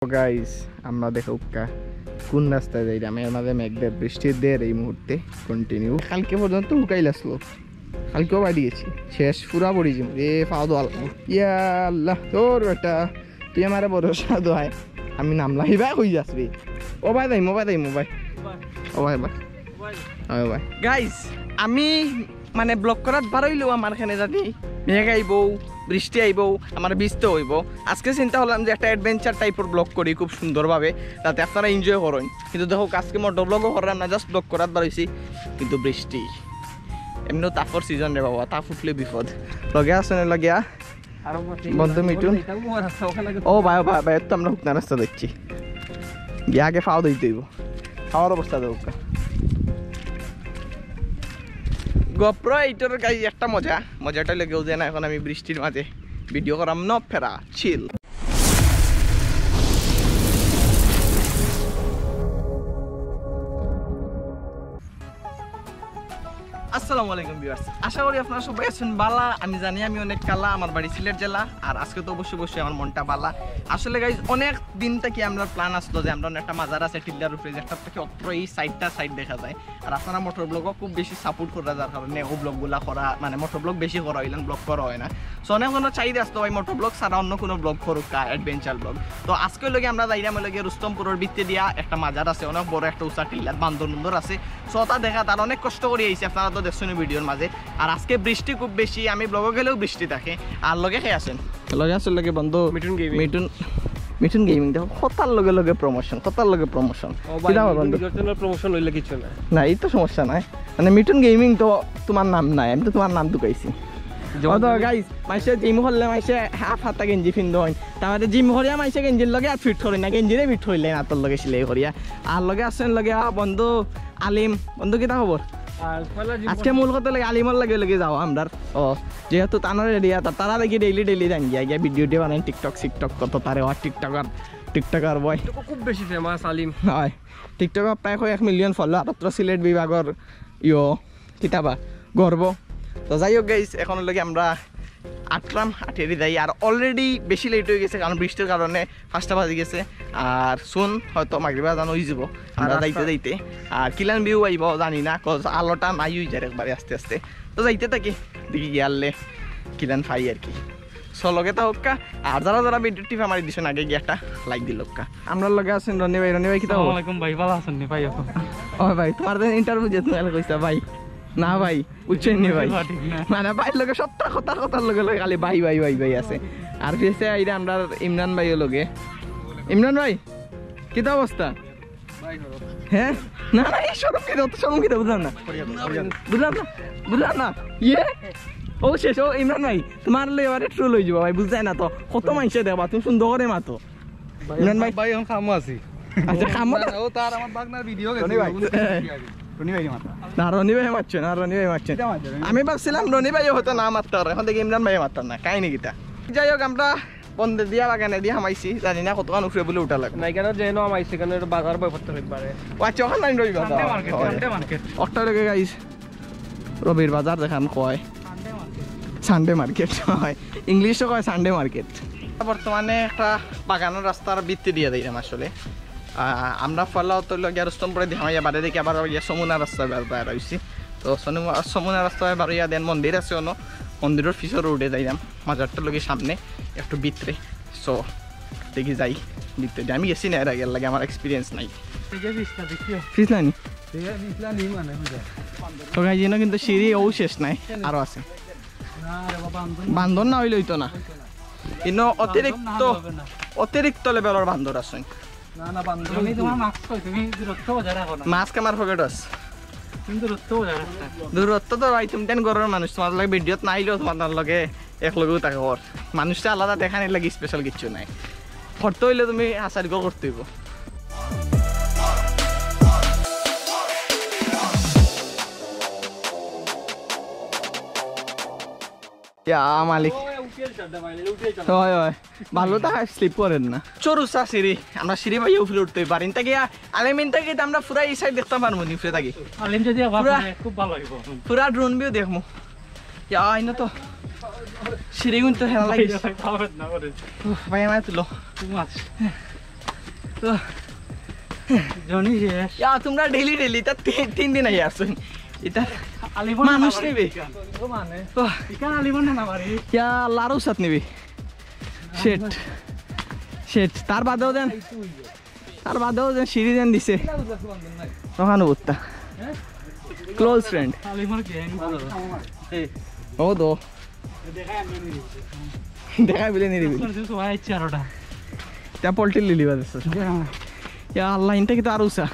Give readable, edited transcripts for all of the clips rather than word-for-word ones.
Guys আমরা দেখো কোন রাস্তায় যাই আমি আমাদের মেঘদের বৃষ্টির দের এই মুহূর্তে কন্টিনিউ কালকে পর্যন্ত হুকাইল আসলো কালকেও বাড়ি গেছি শেষ পুরা পড়েছি রে ফাও দোয়াল ইয়া আল্লাহ তোর বেটা তুই আমার ভরসা দোয়ায় আমি নামলাই ভাই হয়ে যাসবি ও ভাই দাই মোবাইল দাই মোবাইল ও ভাই ভাই ভাই গাইস আমি মানে ব্লগ করাত বারইলেও আমার এখানে জানি মেঘ আইব বৃষ্টি আইব আমার ভিজতে হইব আজকে চিন্তা করলাম যে একটা অ্যাডভেঞ্চার টাইপের ব্লগ করি খুব সুন্দরভাবে যাতে আপনারা এনজয় করেন কিন্তু দেখো আজকে মোটো ব্লগও করলাম না জাস্ট ব্লগ করাত বারইছি কিন্তু বৃষ্টি এমনিও তাপর সিজন রে বাবা তাপ উঠলে বিপদ লগে আসেন লগিয়া বন্ধু মিটুন ও ভাই ভাই ভাই তো আমরা হুকনা রাস্তা দেখছি গিয়ে আগে ফাও দিতে হইব খাওয়ার অবস্থা দেবো গোপ্র এইটার গাই একটা মজাটা লেগেও যায় না এখন আমি বৃষ্টির মাঝে ভিডিও করাম ন ফেরা চিল আসসালামু আলাইকুম ভিউয়ার্স আশা করি আপনারা সবাই আছেন বালা আমি জানি আমি অনেক কালা আমার বাড়ি সিলেট জেলা আর আজকে তো অবশ্যই আমার মনটা বালা আসলে গাইজ অনেক দিন থেকে আমরা প্ল্যান আসলো যে আমরা একটা মাজার আছে টিল্লার উপরে যে একটা থেকে অত্র এই সাইড দেখা যায় আর আপনারা মোটর ব্লগও খুব বেশি সাপোর্ট করা যার কারণে ও ব্লগগুলা করা মানে মোটর ব্লগ বেশি করা হইলেন ব্লগ করা হয় না সো অনেক কোনো চাহিদা আসতো ভাই মোটর ব্লগ ছাড়া অন্য কোনো ব্লগ করুক অ্যাডভেঞ্চার ব্লগ তো আজকে লগে আমরা যাইরাম লগে রুস্তমপুরের ভিত্তি দিয়া একটা মাজার আছে অনেক বড় একটা উঁচা টিল্লার বান্দর আছে সো তা দেখা তার অনেক কষ্ট করে আইছে আপনারা তো দেখছেন ভিডিওর মাঝে আর আজকে বৃষ্টি খুব বেশি আমি ব্লগে গেলেও বৃষ্টি থাকে আর লগে খেয়ে আসেন লগে আসেন লগে বন্ধু মিঠুন গেমিং দেখো কতার লগে প্রমোশন হইলে কিছু না এই তো সমস্যা নাই মানে মিঠুন গেমিং তো তোমার নাম নাই আমি তো তোমার নাম ঢুকাইছি গাইস মাইসে জিম করলে মাইসে হাফ হাতা গেঞ্জি পিন্ধ হয় তারপরে জিম করিয়া মাইসে গেঞ্জির লগে আর ফিট করি না গেঞ্জিরে ফিট হইলে না তোর লগে সিলাই করিয়া আর লগে আসেন লগে বন্ধু আলিম বন্ধু কিতা খবর আজকে মূল কথা লাগে আলিমর লাগে যাও আমরা যেহেতু তানার এরিয়া তারা দেখি ডেইলি জানি গিয়া ভিডিও বানাই টিকটক কত তারে টিকটকার বয় খুব বেশি ফেমাস আলিম হয় টিকটক প্রায় 1 মিলিয়ন ফলো আর সিলেট বিভাগের কিতাবা গর্ব তো যাই হোক গাইস এখন লগে আমরা আঠেরি যাই আর অলরেডি বেশি লেট হয়ে গেছে কারণ বৃষ্টির কারণে 5টা বাজে গেছে আর শুন হয়তো মাগরিবা জানো হয়ে যাব আমরা যাইতে আর কিলান ভিউ আইব জানি না আলোটা নাই হয়ে যায় একবারে আস্তে তো যাইতে থাকি দেখি গিয়ালে কিলান ফাই আর কি লগে তা হোক আর যারা ভিডিও টিপ আমার দিছেন আগে গিয়ে একটা লাইক দিল আমরা লগে আছেন রনি ভাই কি আসসালামু আলাইকুম ভাই ভালো আছেন নি ভাই ও ভাই তোমার ইন্টারভিউ যে তুমি কইছা ভাই না ভাই বুঝছেন নি ভাই মানে ভাই লগে সত্তর কথার লগে খালি ভাই আছে আর ফিরে আইরা আমরা ইমরান ভাইয়ের লগে ইমরান ভাই কিতা অবস্থা হ্যাঁ না এই শরম কি বুঝলাম না ইয়ে ও শেষ ও ইমরান ভাই তোমার এবারে ট্রোল হয়ে যাবো ভাই বুঝায় না তো কত মানুষে দেখবা তুমি সুন্দর করে মাতো ইমরান ভাই এখন খামো আছি আচ্ছা খামো ও তার আমার বাগনার ভিডিও রনি ভাই মারছেন আমি ভাবছিলাম রনি ভাই হতো না মারতে পারে এখন দেখি ইমরান ভাই মারতাম না কাহিনি গীতা যাই হোক আমরা বন্ধে দিয়া বাগানে দিয়ে হামাইছি জানি না কতক্ষণ উঠে বলে উঠা লাগে না কেন যেন হামাইছি কেন বাজার বই করতে পারে আচ্ছা ওখানে নাই রবি বাজার অক্টা লেগে গাইস রবির বাজার দেখান কয় সানডে মার্কেট হয় ইংলিশও কয় সানডে মার্কেট বর্তমানে একটা বাগানের রাস্তার ভিত্তি দিয়ে দিলাম আসলে আমরা ফলাও তো রুস্তমপুরে দেখাইয়া বাড়ি দেখি আবার সমুনা রাস্তায় বের হয়েছি তো সমুনা রাস্তায় বাড়িয়া দেন মন্দির আছে অন্য মন্দিরের পিছর রোডে যাইলাম মাজারটার লগে সামনে একটু ভিতরে সো দেখি যাই ভিতরে আমি গেছি না এর আগে লাগে আমার এক্সপিরিয়েন্স নাই ফিস নাই তো গাই যেন কিন্তু সিঁড়ি ও শেষ নাই আরো আছে বান্দর না হইলে হইতো না কিন্তু অতিরিক্ত লেভেলের বান্দর আছে মাছ কামার পকেট আছে দূরত্ব তো ভাই তুমি তেন ঘরের মানুষ তোমার লাগে ভিডিওত নাইলেও তোমার লগে একলগেও থাকে ঘর মানুষটা আলাদা দেখা নিয়ে লাগে স্পেশাল কিছু নাই করতে হইলে তুমি আচার্য করতে হইব ইয়া মালিক হয় হয় ভালো টাকা স্লিপ করেন না চরুসা সিঁড়ি আমরা সিঁড়ি পাইও ফিরে উঠতে পারি তাকে আলেমিন থেকে আমরা পুরা এই সাইড দেখতে পারবো নি ফিরে থাকি খুব ভালো হইব পুরা ড্রোন ভিউ দেখবো ইয়া আইনা তো সিঁড়ি গুণ তো হেনা লাগিছে ভাই আমার তুলো তো জনি শেষ ইয়া তোমরা ডেইলি তা 3 দিন আই আসুন এটা মানুষ নেবে মানে ইকান আলিবন না মারি ইয়া লারু সাথ নেবে শেট তার বাদেও দেন সিঁড়ি দেন দিছে ওখানে উঠতা ক্লোজ ফ্রেন্ড আলিবন গ্যাং ও দো দেখা বিলে নিবি সবাই চারটা তা পল্টি লিলি বাজছে ইয়া আল্লাহ ইনটা কি তো আর উসা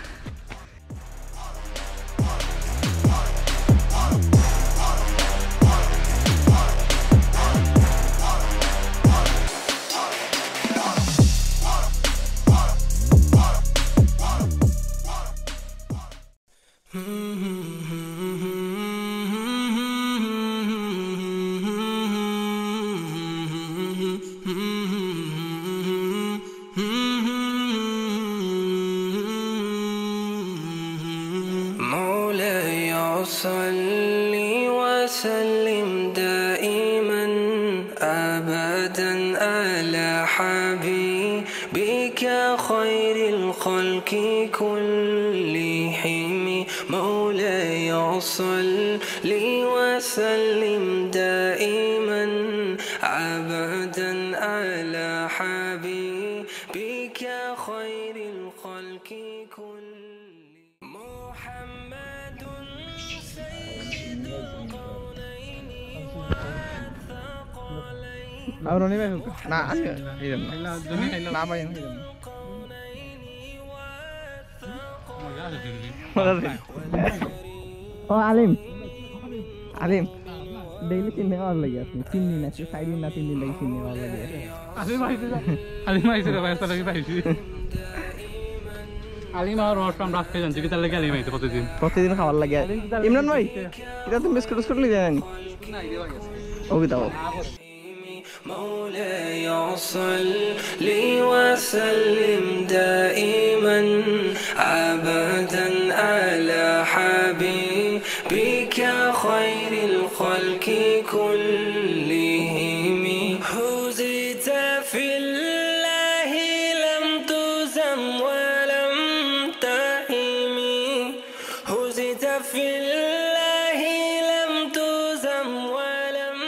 صل وسلم دائما أبدا على حبيبك خير الخلق كلهم مولاي صل وسلم دائما أبدا على حبيبك خير الخلق كلهم محمد Ahora ni ves nada, nada más. Oh Alim, daily sini और लगी आपने 3 दिन ऐसे साइड दिन ना 3 दिन लगी sini और लगी আলিম আইছে রে ভাই তাহলে কি পাইছি আলিম আর রসম রাখতে জানছি কি তাহলে কি আলিম আইছে প্রতিদিন খাবার লাগে ইমরান ভাই এটা তুমি বিস্কুট লিয়ে যায়নি ওকে দাও مولاي صل وسلم دائما أبدا على حبيبك خير الخلق كلهم هزت في الله لم تزم ولم تهم هزت في الله لم تزم ولم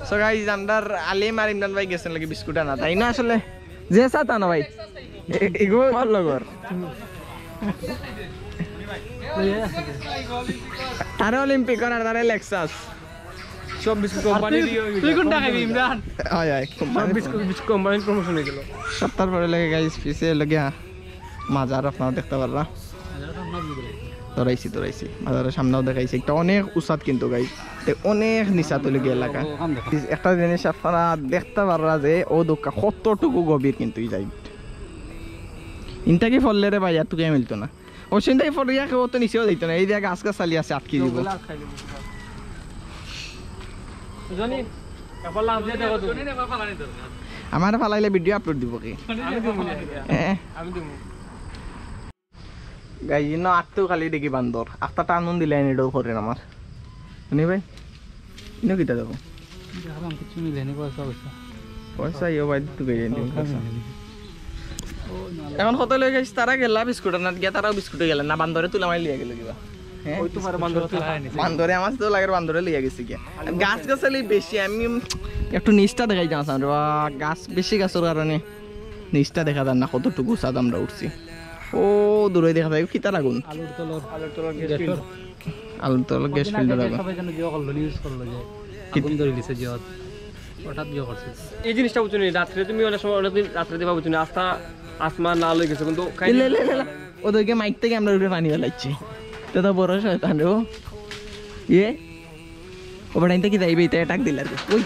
So guys, আমরা আলিম আর ইমরান ভাই গেছেন লাগে বিস্কুট আনা তাই না আসলে যে সাথে আনা ভাই এগো ভালো কর তারে অলিম্পিক আর তারে লেক্সাস সব বিস্কুট কোম্পানি তুই কোনটা খাবি ইমরান আয় কোম্পানি বিস্কুট কোম্পানির প্রমোশন হয়ে গেল সপ্তাহ পরে লাগে গাইস পিছে লাগে মাজার আপনারা দেখতে পারলা দৌড়াইছি মাজারের সামনেও দেখাইছি একটা অনেক উসাদ কিন্তু গাইস অনেক নিচা তলে এলাকা একটা জিনিস আপনারা দেখতে পাররা যে ও দোকা কতটুকু গভীর কিন্তু এই যাই ইনটাকে ফললে রে ভাই এতটুকু মিলতো না ও সিনটাই ফলিয়া কেউ তো নিচেও যাইতো না এই যে গাছ চালি আছে আটকে দিব আমার ফালাইলে ভিডিও আপলোড দিব কি গাই ন আটটো খালি দেখি বান্দর আটটা টানুন দিলে এটাও করেন আমার শুনি ভাই ইনো কিটা দেখো কিছু মিলেনি পয়সা ইয়ে ভাই তো গেলে এখন কত লই গেছে তারা গেলা বিস্কুট না গিয়া তারাও বিস্কুটে গেলেন না বান্দরে তুলা মাই লিয়া গেল কিবা ওই তোমার বান্দরে আমার তো লাগে বান্দরে লিয়া গেছে কি গাছ গাছালি বেশি আমি একটু নিচটা দেখাই যাচ্ছ গাছ বেশি গাছের কারণে নিচটা দেখা যায় না কতটুকু সাদ আমরা উঠছি ও দূরে দেখা যায় খিতা লাগুন আলুর তল গ্যাস ফিল্টার এই জিনিসটা বুঝছো রাত্রে তুমি অনেক সময় অনেকদিন রাত্রে দেবা বুঝছো আস্থা আসমান না লই গেছে কিন্তু ওদেরকে মাইক থেকে আমরা উঠে পানি ফেলাচ্ছি তো তো বড় শয়তান রে ইয়ে ও বড়াইতে কি যাইবে এটা অ্যাটাক দিলা ওই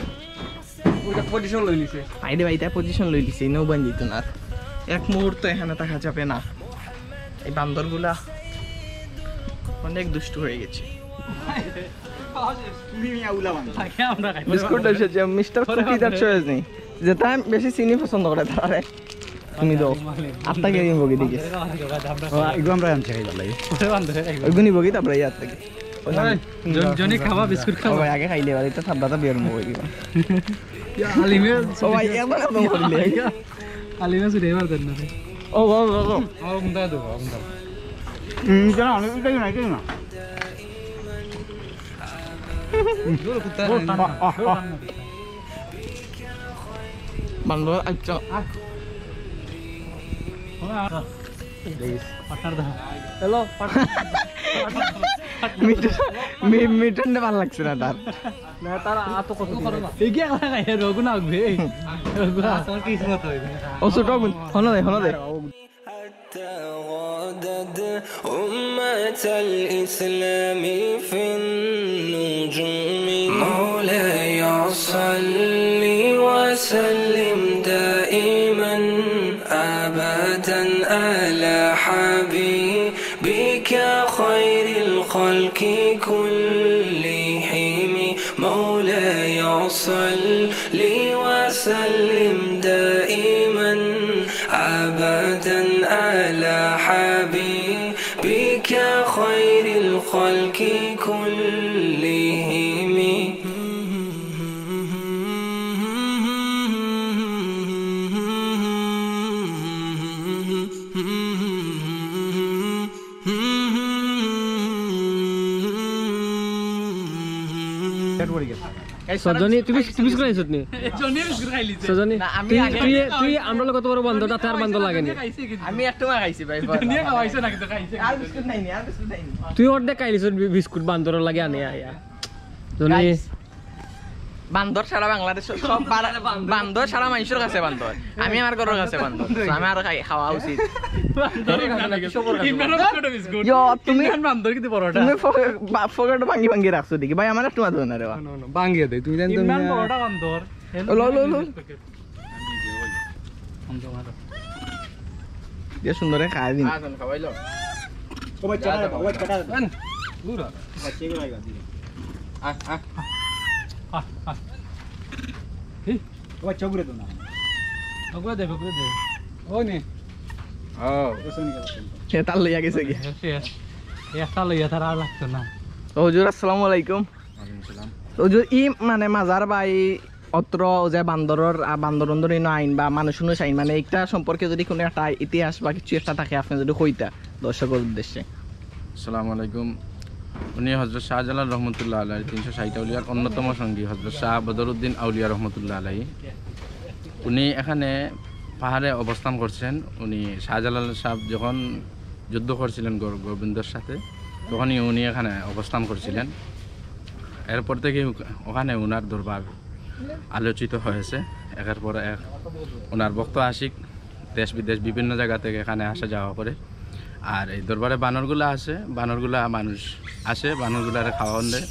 ওইটা পজিশন লই লিছে আইডে ভাইটা পজিশন লই লিছে নৌ বান যেত না এক মুহূর্ত এখানে থাকা যাবে না এই বান্দরগুলা অনেক দুষ্ট হয়ে গেছে বিস্কুট এসেছে মিস্টার কুকিদার চয়েস নেই যেটা বেশি চিনি পছন্দ করে তারা তুমি দাও আটটা কে দিন বগি দিকে এগুলো আমরা আনছি খাই ভালো লাগে ওইগুনি বগি তারপরে ইয়ার থেকে জনি খাওয়া বিস্কুট খাওয়া সবাই আগে খাইলে এবার এটা ঠান্ডাটা বের হবো দিবা আলিমে সবাই এবার একদম করলে আলিমে সুরে এবার দেন না ও ও ও ও গুন্দা দেবো গুন্দা জানা আমি এটাই না এটাই না বান্দর আচ্ছা হ্যালো মিটন ভালো লাগছে না তার না তার আতো কত এগিয়ে খাই রঘু না আগবে রঘু আসল কিসমত হইবে ও ছোট হলো দে حتى غادت أمة الإسلام في النجوم مولاي صل وسلم دائما أبدا على حبيبك خير الخلق كلهم مولاي صل وسلم دائما أبدا على حبيبك خير الخلق كلهم সজনী তুমি বিস্কুট খাইছ নি জনি বিস্কুট খাইলিছে সজনী না, আমি তুই আগে- তুই তুই আমরা কত বড় বন্ধ তাতে আর বন্ধ লাগেনি আমি একটু খাইছি ভাই জনি খাওয়াইছে না কিন্তু খাইছে আর বিস্কুট নাই আর বিস্কুট নাই তুই অর্ধেক খাইলিস বিস্কুট বান্দর লাগে আনে আয়া জনি Guys, বান্দর সারা বাংলাদেশ সব বান্দর সারা মানুষের কাছে বান্দর আমি আমার ঘরের কাছে বান্দর So, আমি আর খাওয়া উচিত ইমরান বিস্কুট বিস্কুট ইয়ো, তুমি- ইমরান বান্দর কিন্তু বড়টা তুমি ফকেট ভাঙি রাখছো দেখি ভাই আমার একটু মাথা না রে বা বাঙ্গিয়ে দে তুমি জানো ইমরান বড়টা বান্দর লো যে সুন্দরে খাই দিন খাওয়াইলো ওগুলো দে ও নে সে তার লইয়া গেছে কি একটা লইয়া তার আর লাগতো না হুজুর আসসালামু আলাইকুম হুজুর ই মানে মাজার ভাই অত্র যে বান্দরের বান্দরন্দর আইন বা মানুষ আইন মানে একটা সম্পর্কে যদি কোনো একটা ইতিহাস বা কিছু একটা থাকে আপনি যদি কইতা দর্শকের উদ্দেশ্যে আসসালামু আলাইকুম উনি হজরত শাহজালাল রহমতুল্লাহ আলাই 360 আউলিয়ার অন্যতম সঙ্গী হজরত শাহ বদরুদ্দিন আউলিয়া রহমতুল্লাহ আলাই উনি এখানে পাহাড়ে অবস্থান করছেন উনি শাহজালাল সাহেব যখন যুদ্ধ করছিলেন গোবিন্দর সাথে তখনই উনি এখানে অবস্থান করছিলেন এরপর থেকে ওখানে ওনার দরবার আলোচিত হয়েছে একের পর এক ওনার ভক্ত আশিক দেশ বিদেশ বিভিন্ন জায়গা থেকে এখানে আসা যাওয়া করে আর এই দরবারে বানরগুলা আসে বানরগুলা মানুষ আসে বানরগুলারে খাওয়ান দেয়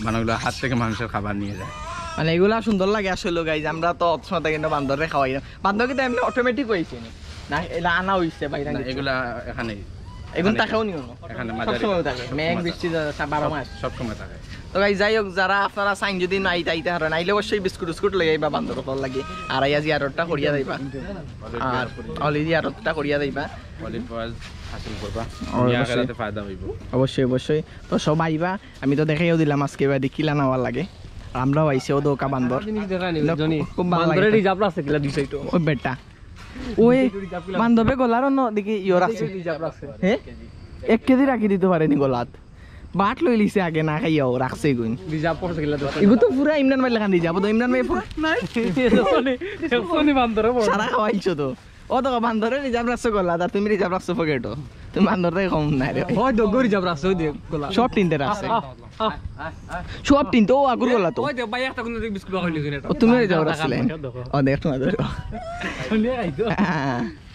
বানরগুলা হাত থেকে মানুষের খাবার নিয়ে যায় মানে এগুলা সুন্দর লাগে আসলে গাইজ আমরা তো অতসময় কিন্তু বান্দরে খাওয়াই না বান্দর কিন্তু এমনি অটোমেটিক হয়েছে না এটা আনা হয়েছে বাইরে না, এগুলা এখানে এগুলো তাকেও নিও না এখানে সবসময় থাকে মেঘ বৃষ্টি 12 মাস সবসময় থাকে তো গাইজ যাই হোক যারা আপনারা চাইন যদি না আইতে হারেন আইলে অবশ্যই বিস্কুট উস্কুট লই আইবা বান্দর ফল লাগে আর আইয়া জিয়ারতটা করিয়া যাইবা আর অলি জিয়ারতটা করিয়া যাইবা অলিভ ফয়েজ হাসিল করবা অবশ্যই। আখেরাতে ফায়দা হইব অবশ্যই তো সব আইবা আমি তো দেখাইও দিলাম আজকে বাড়ি কিলা নেওয়ার লাগে আর আমরাও আইসি ও দোকা বান্দর জিনিস দেখা নি না, জনি খুব ভালো লাগে। বান্দরের রিজার্ভ আছে কিলা দুই সাইটো ওই বেটা ওই বান্ধবে গলার অন্য দিকে ইয়র আছে রিজার্ভ আছে হ্যাঁ 1 কেজি রাখি দিতে পারেনি গলাত বাট লই লিছে আগে না খাইয়াও রাখছে গুণ রিজার্ভ করছে কিলা দুই এগু তো পুরা ইমরান ভাই লেখান দিয়ে যাবো তো ইমরান ভাই পুরা জনি বান্দরে বড় সারা খাওয়াইছো তো ও তো বান্দরে রিজার্ভ রাখছো গলাত আর তুমি রিজার্ভ রাখছো পকেটও তুমি বান্দরটাই কম না রে হয় দগো রিজার্ভ আছে ওই দে গোলা সব তিনটে রাখছে সব তিনটে ও আগুর গলা তো ওই দে ভাই একটা কোন বিস্কুট খাইলি জনি ও তুমি রিজার্ভ রাখছিলে ও দেখ তোমার ধরো জনি আইতো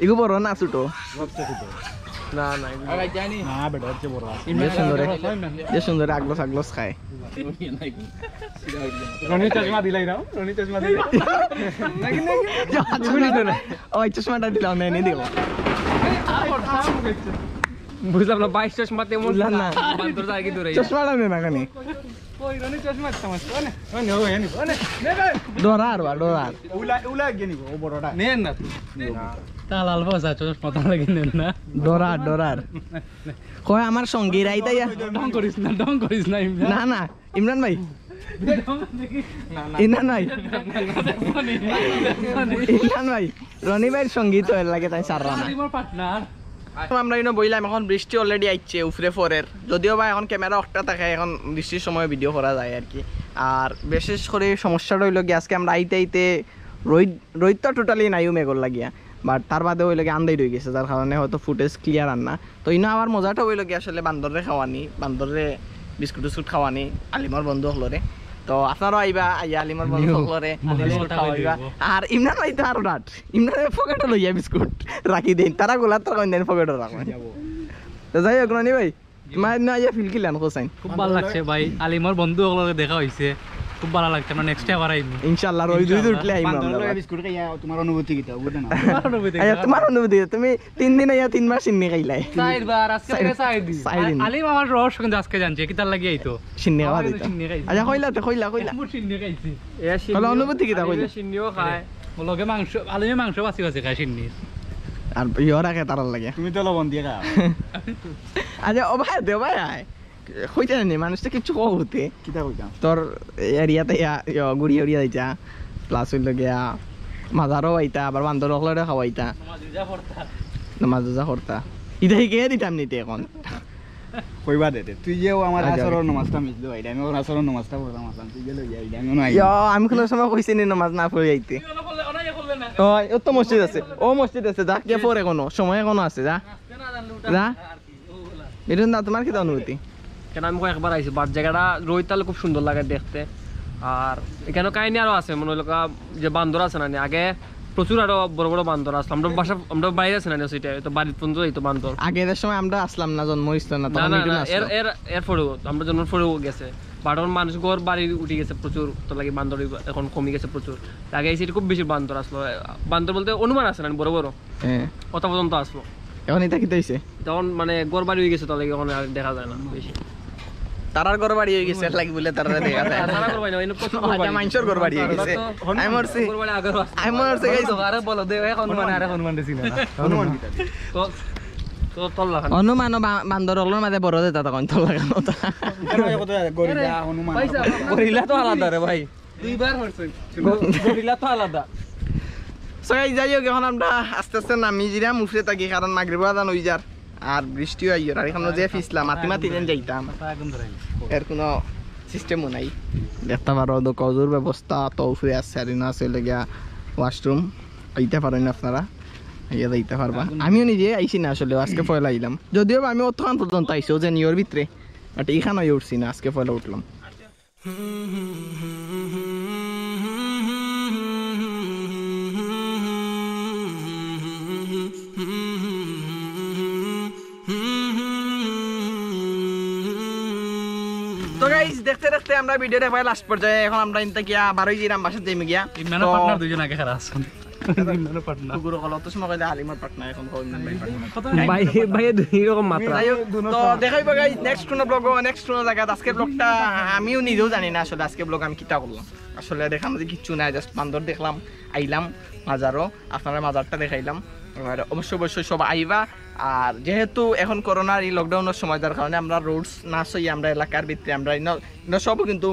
এগু বড় না ছোটো না না না বেটা হচ্ছে বড় যে সুন্দর আগলস আগলস খায় রনি চশমা দিলাই না রনি চশমা দিলাই ওই চশমাটা দিলাম না এনে দিব বুঝলাম না 22 চশমা তেমন বুঝলাম না। বান্দর যায় কি দূরে চশমাটা নে না কানে ডরার বা ডরার তালাল বসা চশমা তো লাগি নেন না ডরার ডরার কয় আমার সঙ্গী রাইতাইয়া ডং করিস না ইমরান না না ইমরান ভাই ইমরান ভাই ইমরান ভাই রনি ভাইয়ের সঙ্গীত লাগে তাই সাররা না আমার পার্টনার আমরা ইনো বইলাম এখন বৃষ্টি অলরেডি আইছে উফরে ফরের যদিও বা এখন ক্যামেরা অফটা থাকে এখন বৃষ্টির সময় ভিডিও করা যায় আর কি আর বিশেষ করে সমস্যাটা হইল কি আজকে আমরা আইতে আইতে রোহিত তো টোটালি নাইও মেঘর লাগিয়া বাট তার বাদে হইল কি আন্দাই রয়ে গেছে যার কারণে হয়তো ফুটেজ ক্লিয়ার আন না তো ইনো আমার মজাটা হইল কি আসলে বান্দরে খাওয়ানি বান্দরে বিস্কুট টিস্কুট খাওয়ানি আলিমার বন্ধু হলরে তো আপনারও আইবা আইয়া আলিমার বন্ধু হলরে বিস্কুট খাওয়াইবা আর ইমরান ভাই তো আরো রাট ইমরান পকেটে লইয়া বিস্কুট রাখি দেন তারা গোলা তো কইন দেন পকেটে রাখবেন তো যাই হোক রানি ভাই তোমার না আইয়া ফিল কিলান কোসাইন খুব ভালো লাগছে ভাই আলিমার বন্ধু ওগুলোকে দেখা হইছে খুব ভালো লাগছে আমরা নেক্সট আবার আইবো ইনশাআল্লাহ রই দুই উঠলে আইবা আমরা বিস্কুট খাইয়া তোমার অনুভূতি কিটা বুঝতে না আইয়া তোমার অনুভূতি তুমি 3 দিন আইয়া 3 মাস সিন্নি খাইলাই চারবার আজকে থেকে চাইদি চাইদিন। আলিম আমার রস কিন্তু আজকে জানছে কি তার লাগি আইতো সিন্নি খাওয়া আমাকে তো দিতা সিন্নি খাইছি। আচ্ছা কইলা মুঠ সিন্নি খাইছি কইলা অনুভূতি কিটা কইলা সিন্নিও খায় লগে মাংস আলিমে মাংস বাছি বাছি খায় সিন্নির আর ইয়া রাখে তার লাগে তুমি তো লবণ দিয়ে খাও আচ্ছা ও ভাই দে ভাই কইতে নি মানুষটা কিছু কওতে কিটা কইতাম তোর এরিয়াতে গুড়ি এরিয়া দিতা প্লাস হইল গিয়া মাজারও আইতা আবার বান্দর হলরে খাওয়াইতা নামাজ যা করতা ইদাই কে দিতাম নিতে এখন কইবা দে তুই যেও আমার আচ্ছা, আসরের নামাজটা মিছলো আইডা আমি ওর আসরের নামাজটা পড়তাম আসলাম তুই গেলে যাই আমি না আমি কোনো সময় কইছি নি নামাজ না পড়ে আইতে ওই ও তো মসজিদ আছে ও মসজিদ আছে যা কে পড়ে কোনো সময় এখনো আছে যা যা এটা না তোমার কি অনুভূতি কেন আমি একবার আইছি বাট জায়গাটা রোহিত তাহলে খুব সুন্দর লাগে দেখতে আর এখানে কাহিনী আরো আছে মনে হলো যে বান্দর আছে না আগে প্রচুর আরো বড় বড় বান্দর আসলো আমরা বাইরে আছে না সেটা তো বাড়ির পর্যন্ত এই তো বান্দর আগের সময় আমরা আসলাম না জন্ম হইছিল না না তখন না মিঠুন না, আসলো এর পরেও আমরা জন্মের পরেও গেছে বাট এখন মানুষ ঘর বাড়ি উঠে গেছে প্রচুর তো লাগে বান্দর এখন কমে গেছে প্রচুর আগে এই খুব বেশি বান্দর আসলো বান্দর বলতে অনুমান আছে না বড় বড় হ্যাঁ কত পর্যন্ত আসলো এখন এটা কি হইছে তখন মানে ঘর বাড়ি হয়ে গেছে তো লাগে এখন আর দেখা যায় না বেশি তারার ঘর বাড়ি হয়ে গেছে লাগি বলে তারা দেখা যায় তারা ঘর বাড়ি না, এনে প্রচুর ঘর আচ্ছা বাড়ি। মানুষের ঘর বাড়ি হয়ে গেছে আমি মরছি ঘর বাড়ি আগেও আছে। আমি মরছি গাইস আরে বলো দে এখন মানে আরে হনুমান দিছিল না হনুমান কিটা তো তো তল্লা খান অনুমান বান্দর হলর মাঝে বড় দেতা তখন তো লাগানো কেন কত গরিলা হনুমান গরিলা তো আলাদা রে ভাই দুইবার হচ্ছে গরিলা তো আলাদা সো গাইস যাই হোক এখন আমরা আস্তে আস্তে নামি জিরাম উফরে থাকি কারণ মাগরিব আজান হই যার আর বৃষ্টিও আইয়ার আর এখন যে ফিসলাম মাতি মাতি দেন যাইতাম একদম ধরাই এর কোনো সিস্টেমও নাই দেখতে পারো তো কজুর ব্যবস্থা তো উফরে আছে আর ইনো আছে লগিয়া ওয়াশরুম আইতে পারেন আপনারা ইয়ে যাইতে পারবা আমিও নিজে আইছি না আসলে আজকে পয়লা আইলাম যদিও বা আমি অতখান পর্যন্ত আইসি যে নিয়র ভিতরে বাট এইখানে উঠছি না আজকে পয়লা উঠলাম তো গাইস দেখতে দেখতে আমরা ভিডিওটা পাই লাস্ট পর্যায়ে এখন আমরা ইনতা গিয়া বারোই জিরাম বাসা যাইমু গিয়া ইমরানের পার্টনার দুইজন আগে খারাপ আছেন ইমরানের পার্টনার গুরু কল অত সময় কইলে আলিমার পার্টনার এখন কই ইমরান ভাই partner। ভাই ভাই দুই রকম মাত্রা যাই হোক, তো দেখাইবো গাইস নেক্সট কোন ব্লগ নেক্সট কোন জায়গা আজকের ব্লগটা আমিও নিজেও জানি না আসলে আজকে ব্লগ আমি কিটা করলাম আসলে দেখাম যে কিচ্ছু নাই জাস্ট বান্দর দেখলাম আইলাম মাজারও আপনারা মাজারটা দেখাইলাম আর অবশ্যই সব আইবা আর যেহেতু এখন করোনার এই লকডাউনের সময় যার কারণে আমরা রোডস না সই আমরা এলাকার ভিতরে আমরা সবও কিন্তু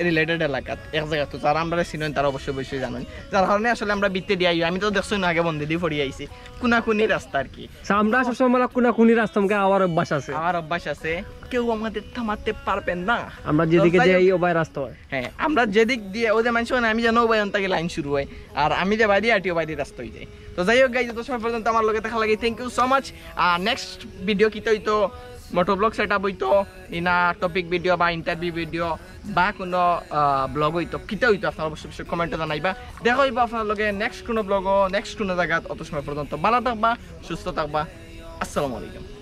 রিলেটেড এলাকাত এক জায়গা তো যারা আমরা চিনেন তারা অবশ্যই জানেন যার কারণে আসলে আমরা বিতে দিয়ে আই আমি তো দেখছো না আগে বন্ধে দিয়ে পড়ি আইছি কোনাকুনি রাস্তা আর কি আমরা সবসময় মানে কোনি রাস্তা আমাকে আবার অভ্যাস আছে আমার অভ্যাস আছে কেউ আমাদের থামাতে পারবেন না আমরা যেদিকে যাই ওবাই রাস্তা হয় হ্যাঁ আমরা যেদিক দিয়ে ওদের মানুষ আমি জানো ওবাই থেকে লাইন শুরু হয় আর আমি যে বাইরে আটি ওবাই দিয়ে রাস্তা হয়ে যায় তো যাই হোক গাইজ যত সময় পর্যন্ত আমার লোকে দেখা লাগে থ্যাংক ইউ সো মাচ আর নেক্সট ভিডিও কিতে হইতো মোটো ব্লগ সেট আপ হইতো ইনা টপিক ভিডিও বা ইন্টারভিউ ভিডিও বা কোনো ব্লগ হইতো কিতে হইতো আপনারা অবশ্যই কমেন্টে জানাইবা দেখা হইবা আপনার লগে নেক্সট কোনো ব্লগ নেক্সট কোনো জায়গা অত সময় পর্যন্ত ভালো থাকবা সুস্থ থাকবা আসসালামু আলাইকুম